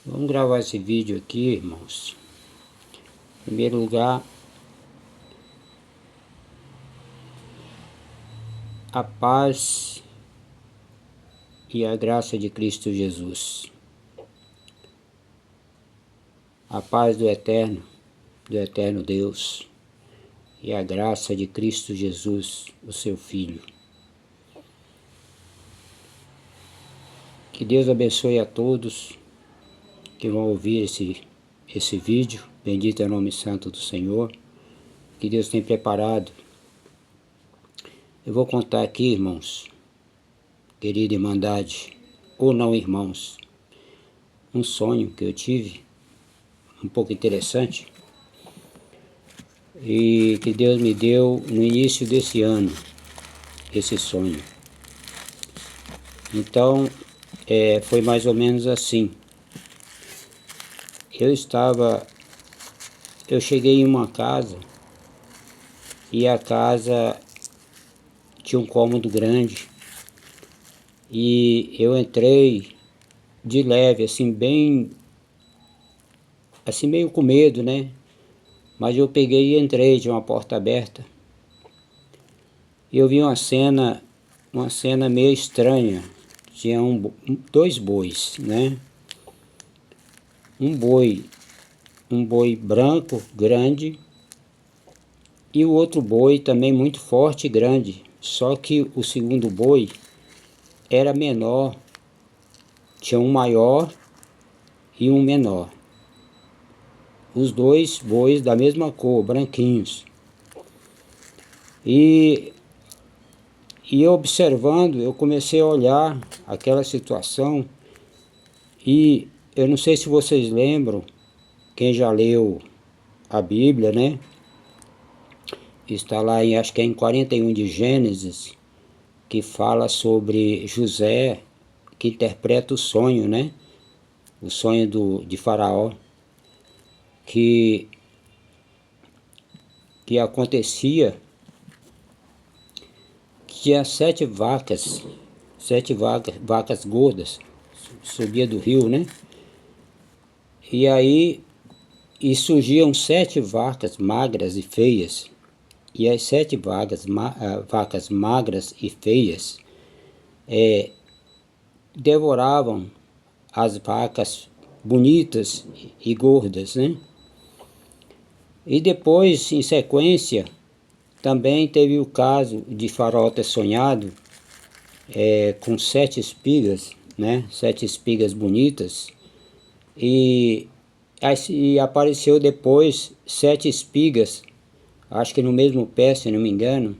Vamos gravar esse vídeo aqui, irmãos. Em primeiro lugar, a paz e a graça de Cristo Jesus. A paz do eterno Deus, e a graça de Cristo Jesus, o seu Filho. Que Deus abençoe a todos que vão ouvir esse vídeo. Bendito é o nome santo do Senhor, que Deus tem preparado. Eu vou contar aqui, irmãos, querida irmandade, ou não irmãos, um sonho que eu tive, um pouco interessante, e que Deus me deu no início desse ano, esse sonho. Então, foi mais ou menos assim. Eu cheguei em uma casa, e a casa tinha um cômodo grande, e eu entrei de leve, assim, bem, assim, meio com medo, né? Mas eu peguei e entrei, de uma porta aberta, e eu vi uma cena meio estranha. Tinha dois bois, né? Um boi branco, grande, e o outro boi também muito forte e grande. Só que o segundo boi era menor, tinha um maior e um menor. Os dois bois da mesma cor, branquinhos. E observando, eu comecei a olhar aquela situação, e eu não sei se vocês lembram, quem já leu a Bíblia, né? Está lá, acho que é em 41 de Gênesis, que fala sobre José, que interpreta o sonho, né? O sonho de Faraó, que acontecia que as sete vacas gordas, subia do rio, né? E aí surgiam 7 vacas magras e feias, e as 7 vacas magras e feias devoravam as vacas bonitas e gordas, né? E depois, em sequência, também teve o caso de Faraó ter sonhado com 7 espigas, né? 7 espigas bonitas, e apareceu depois 7 espigas, acho que no mesmo pé, se não me engano,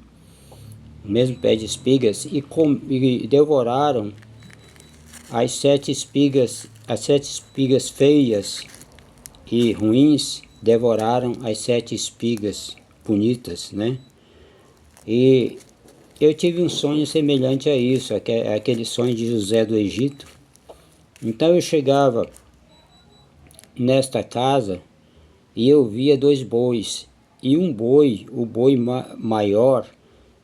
no mesmo pé de espigas, e devoraram as 7 espigas feias e ruins, devoraram as 7 espigas bonitas, né? E eu tive um sonho semelhante a isso, aquele sonho de José do Egito. Então eu chegava nesta casa e eu via 2 bois, e o boi maior,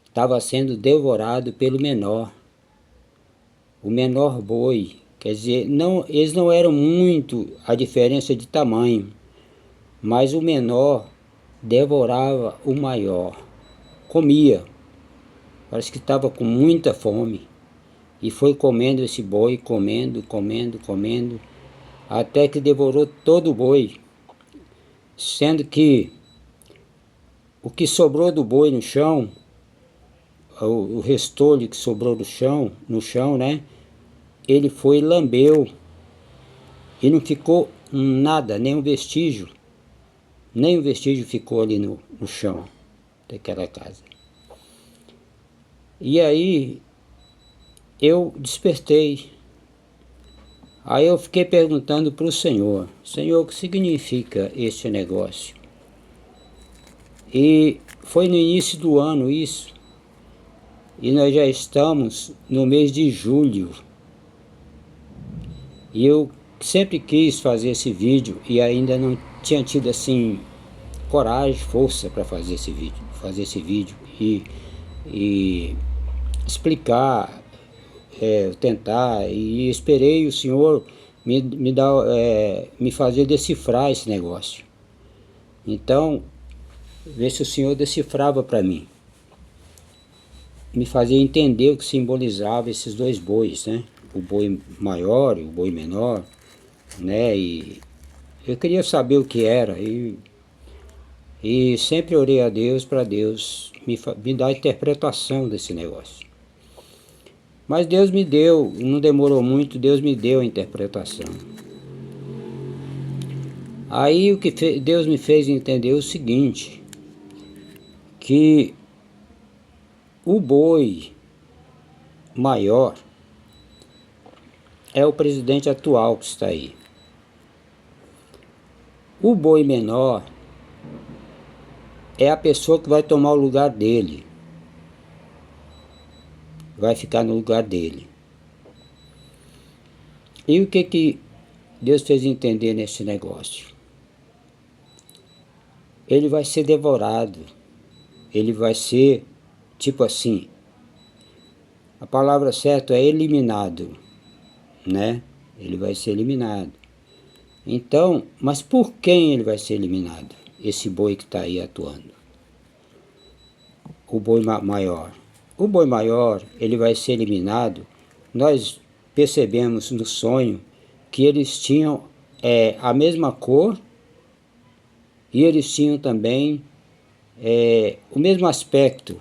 estava sendo devorado pelo menor. O menor boi, quer dizer, eles não eram muito a diferença de tamanho, mas o menor devorava o maior, comia, parece que estava com muita fome, e foi comendo esse boi, comendo, até que devorou todo o boi, sendo que o que sobrou do boi no chão, o restolho que sobrou no chão, né? Ele foi e lambeu, e não ficou nada, nem um vestígio ficou ali no chão daquela casa. E aí eu despertei. Aí eu fiquei perguntando para o Senhor, o que significa este negócio? E foi no início do ano isso, e nós já estamos no mês de julho. E eu sempre quis fazer esse vídeo, e ainda não tinha tido assim coragem, força para fazer esse vídeo e explicar, tentar, e esperei o Senhor me fazer decifrar esse negócio. Então, ver se o Senhor decifrava para mim, me fazia entender o que simbolizava esses dois bois, né? O boi maior e o boi menor, né? E eu queria saber o que era e sempre orei a Deus para Deus me dar a interpretação desse negócio. Mas Deus me deu, não demorou muito, Deus me deu a interpretação. Aí o que Deus me fez entender o seguinte, que o boi maior é o presidente atual que está aí. O boi menor é a pessoa que vai tomar o lugar dele, vai ficar no lugar dele. E o que Deus fez entender nesse negócio? Ele vai ser devorado, ele vai ser, tipo assim, a palavra certa é eliminado, né? Ele vai ser eliminado. Então, mas por quem ele vai ser eliminado? Esse boi que está aí atuando. O boi maior. O boi maior, ele vai ser eliminado. Nós percebemos no sonho que eles tinham a mesma cor e eles tinham também o mesmo aspecto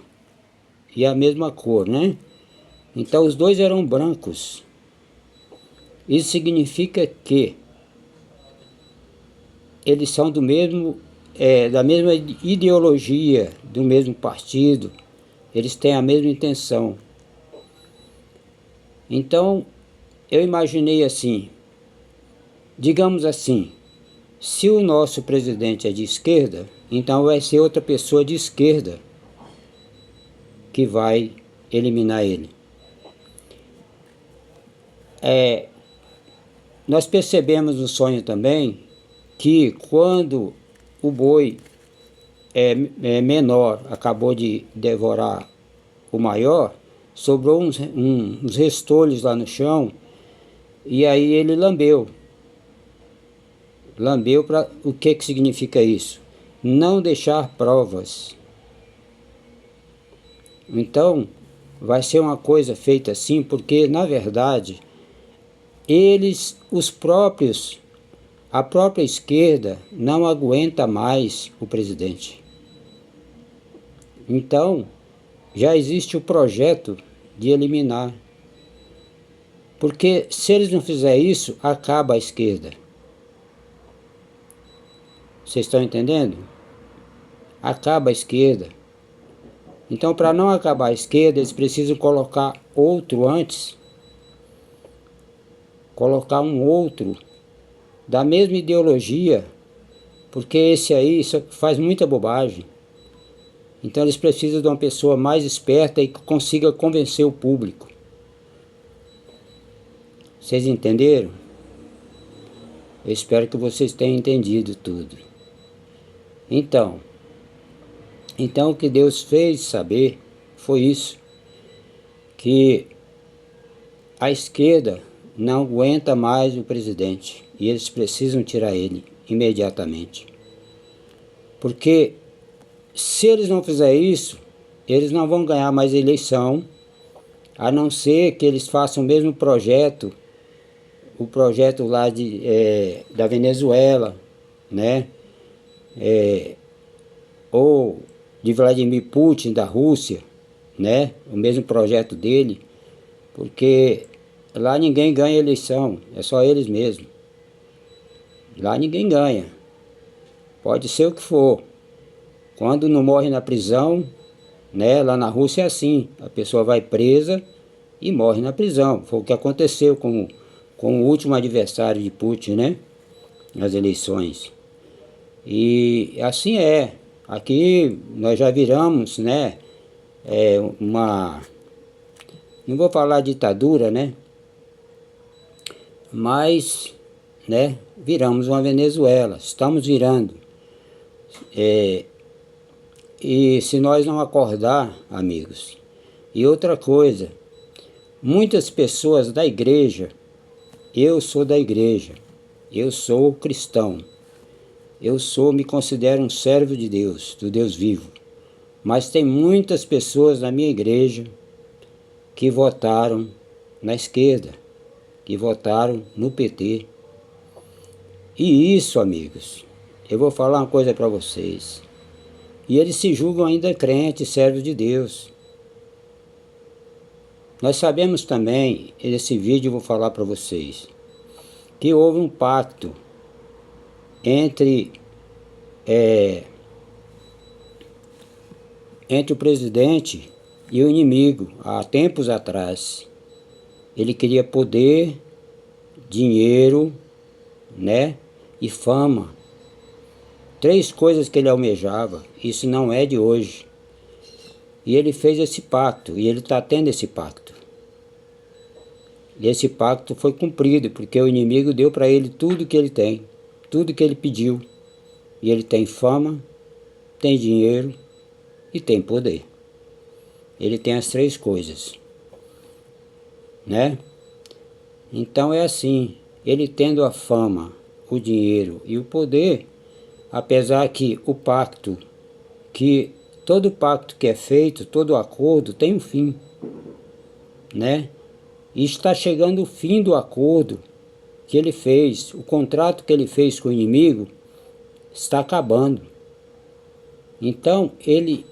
e a mesma cor, né? Então os dois eram brancos. Isso significa que eles são do mesmo, da mesma ideologia, do mesmo partido, eles têm a mesma intenção. Então, eu imaginei assim, digamos assim, se o nosso presidente é de esquerda, então vai ser outra pessoa de esquerda que vai eliminar ele. Nós percebemos no sonho também que quando o boi menor acabou de devorar o maior, sobrou uns restolhos lá no chão e aí ele lambeu. Lambeu para o que significa isso? Não deixar provas. Então, vai ser uma coisa feita assim, porque na verdade, a própria esquerda não aguenta mais o presidente. Então, já existe o projeto de eliminar. Porque se eles não fizerem isso, acaba a esquerda. Vocês estão entendendo? Acaba a esquerda. Então, para não acabar a esquerda, eles precisam colocar outro antes. Colocar um outro da mesma ideologia, porque esse aí só faz muita bobagem. Então eles precisam de uma pessoa mais esperta e que consiga convencer o público. Vocês entenderam? Eu espero que vocês tenham entendido tudo. Então o que Deus fez saber foi isso, que a esquerda não aguenta mais o presidente e eles precisam tirar ele imediatamente. Porque se eles não fizerem isso, eles não vão ganhar mais eleição, a não ser que eles façam o mesmo projeto, o projeto lá da Venezuela, né? Ou de Vladimir Putin da Rússia, né? O mesmo projeto dele, porque lá ninguém ganha eleição, é só eles mesmos. Lá ninguém ganha, pode ser o que for. Quando não morre na prisão, né? Lá na Rússia é assim, a pessoa vai presa e morre na prisão. Foi o que aconteceu com o último adversário de Putin, né? Nas eleições. E assim é. Aqui nós já viramos, né? Não vou falar ditadura, né? Mas, né? Viramos uma Venezuela. Estamos virando. E se nós não acordar, amigos. E outra coisa, muitas pessoas da igreja eu sou da igreja, eu sou cristão, me considero um servo de Deus, do Deus vivo. Mas tem muitas pessoas na minha igreja que votaram na esquerda, que votaram no PT. E isso, amigos, eu vou falar uma coisa para vocês. E eles se julgam ainda crentes, servos de Deus. Nós sabemos também, nesse vídeo eu vou falar para vocês, que houve um pacto entre o presidente e o inimigo, há tempos atrás. Ele queria poder, dinheiro, né, e fama. 3 coisas que ele almejava. Isso não é de hoje. E ele fez esse pacto, e ele está tendo esse pacto. E esse pacto foi cumprido, porque o inimigo deu para ele tudo que ele tem, tudo que ele pediu. E ele tem fama, tem dinheiro e tem poder. Ele tem as 3 coisas, né? Então é assim, ele tendo a fama, o dinheiro e o poder, apesar que o pacto, que todo pacto que é feito, todo acordo tem um fim, né? E está chegando o fim do acordo que ele fez, o contrato que ele fez com o inimigo está acabando. Então ele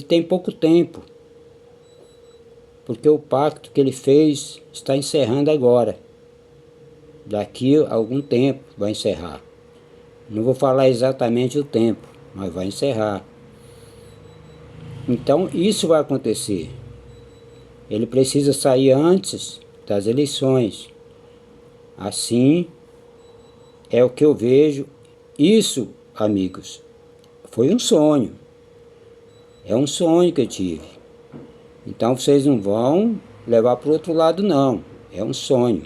tem pouco tempo, porque o pacto que ele fez está encerrando agora. Daqui a algum tempo vai encerrar. Não vou falar exatamente o tempo, mas vai encerrar. Então isso vai acontecer. Ele precisa sair antes das eleições. Assim é o que eu vejo. Isso, amigos, foi um sonho. É um sonho que eu tive. Então vocês não vão levar para o outro lado não. É um sonho.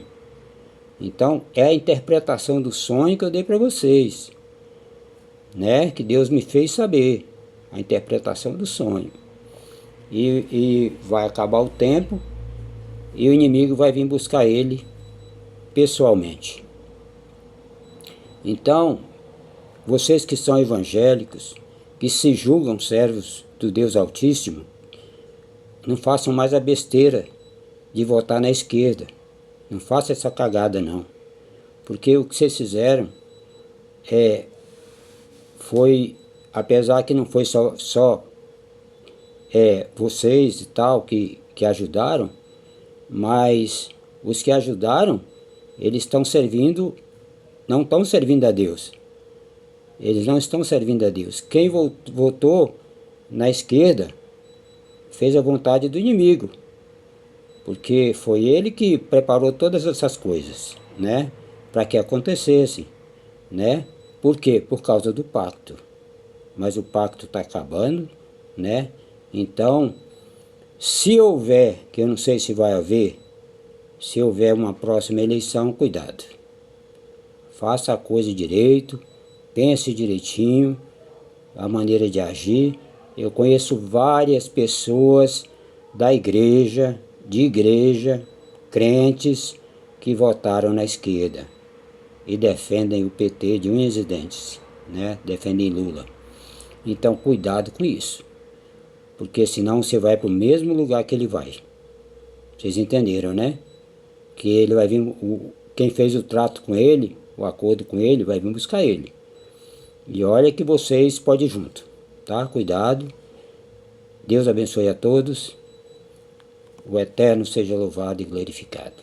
Então é a interpretação do sonho que eu dei para vocês, né? Que Deus me fez saber. A interpretação do sonho. E vai acabar o tempo e o inimigo vai vir buscar ele pessoalmente. Então, vocês que são evangélicos, que se julgam servos do Deus Altíssimo, não façam mais a besteira de votar na esquerda. Não façam essa cagada não. Porque o que vocês fizeram foi, apesar que não foi só vocês e tal que ajudaram, mas os que ajudaram, eles estão servindo, não estão servindo a Deus. Eles não estão servindo a Deus. Quem votou na esquerda fez a vontade do inimigo, porque foi ele que preparou todas essas coisas, né, para que acontecesse, né? Por quê? Por causa do pacto. Mas o pacto está acabando, né? Então, se houver, que eu não sei se vai haver, se houver uma próxima eleição, cuidado. Faça a coisa direito, pense direitinho, a maneira de agir. Eu conheço várias pessoas da igreja, crentes, que votaram na esquerda e defendem o PT de unhas e dentes, né? Defendem Lula. Então, cuidado com isso. Porque senão você vai para o mesmo lugar que ele vai. Vocês entenderam, né? Que ele vai vir, quem fez o trato com ele, o acordo com ele, vai vir buscar ele. E olha que vocês podem ir junto, tá? Cuidado. Deus abençoe a todos. O Eterno seja louvado e glorificado.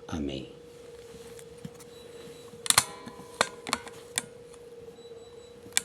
Amém.